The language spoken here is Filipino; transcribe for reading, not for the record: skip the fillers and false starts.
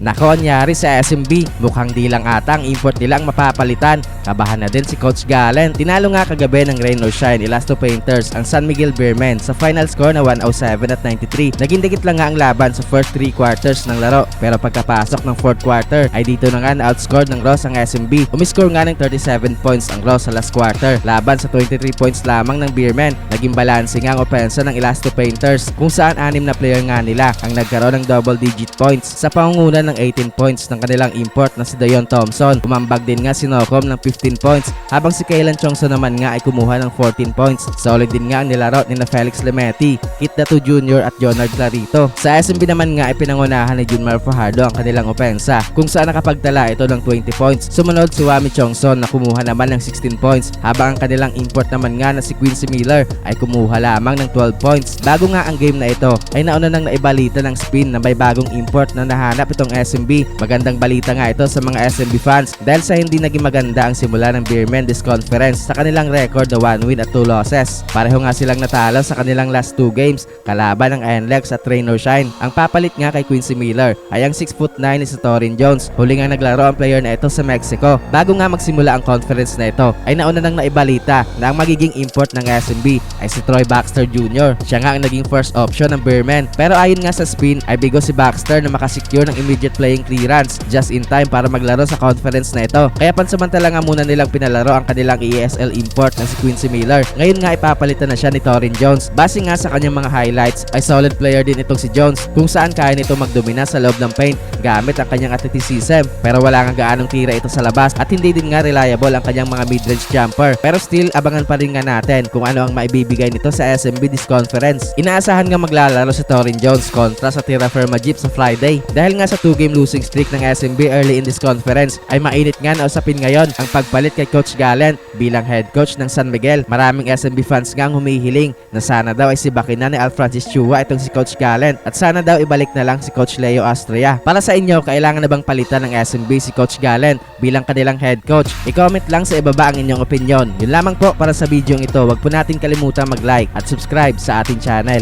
Nako, anyari sa SMB, mukhang di lang ata ang import nila ang mapapalitan. Kabahan na din si Coach Galen. Tinalo nga kagabi ng Rain or Shine Elasto Painters ang San Miguel Beermen sa final score na 107-93. Naging dikit lang nga ang laban sa first 3 quarters ng laro, pero pagkapasok ng 4th quarter ay dito na nga na-outscored ng Ross ang SMB. Umiscore nga ng 37 points ang Ross sa last quarter laban sa 23 points lamang ng Beermen. Naging balanse nga ang opensa ng Elasto Painters kung saan 6 na player nga nila ang nagkaroon ng double digit points sa pangunguna ng 18 points ng kanilang import na si Dayon Thompson. Umambag din nga si Nocom ng 15 points habang si Kaylan Chongso naman nga ay kumuha ng 14 points. Solid din nga ang nilaro ni na Felix Lemeti, Kit Datu Jr. at Jonard Clarito. Sa SMB naman nga ay pinangunahan ni Junmar Fajardo ang kanilang opensa kung saan nakapagtala ito ng 20 points. Sumunod si Wami Chongson na kumuha naman ng 16 points habang ang kanilang import naman nga na si Quincy Miller ay kumuha lamang ng 12 points. Bago nga ang game na ito ay nauna nang naibalita ng Spin na may bagong import na nahanap itong SMB. Magandang balita nga ito sa mga SMB fans dahil sa hindi naging maganda ang simula ng Beermen this conference sa kanilang record na 1 win at 2 losses. Pareho nga silang natalo sa kanilang last 2 games kalaban ng NLEX at Rain or Shine. Ang papalit nga kay Quincy Miller ay ang 6'9" ni si Torin Jones. Huli nga naglaro ang player na ito sa Mexico. Bago nga magsimula ang conference na ito ay nauna nang naibalita na ang magiging import ng SMB ay si Troy Baxter Jr. Siya nga ang naging first option ng Beermen, pero ayon nga sa Spin ay bigo si Baxter na makasecure ng immediate playing clearance just in time para maglaro sa conference na ito. Kaya pansamantala nga muna nilang pinalaro ang kanilang ESL import na si Quincy Miller. Ngayon nga ipapalitan na siya ni Torin Jones. Base nga sa kanyang mga highlights ay solid player din itong si Jones kung saan kaya nito magdomina sa loob ng paint gamit ang kanyang athleticism, pero wala nga gaanong tira ito sa labas at hindi din nga reliable ang kanyang mga mid-range jumper. Pero still abangan pa rin nga natin kung ano ang maibibigay nito sa SMB this conference. Inaasahan nga maglalaro si Torin Jones kontra sa Tira Firma Jeep sa Friday dahil nga sa 2-game losing streak ng SMB early in this conference ay mainit nga na usapin ngayon ang pagpalit kay Coach Galen bilang head coach ng San Miguel. Maraming SMB fans nga ang humihiling na sana daw ay sibakin na ni Al Francis Chua itong si Coach Galen at sana daw ibalik na lang si Coach Leo Astria. Para sa inyo, kailangan na bang palitan ng SMB si Coach Galen bilang kanilang head coach? I-comment lang sa ibaba ang inyong opinion. Yun lamang po para sa video ito. Huwag po natin kalimutang mag-like at subscribe sa ating channel.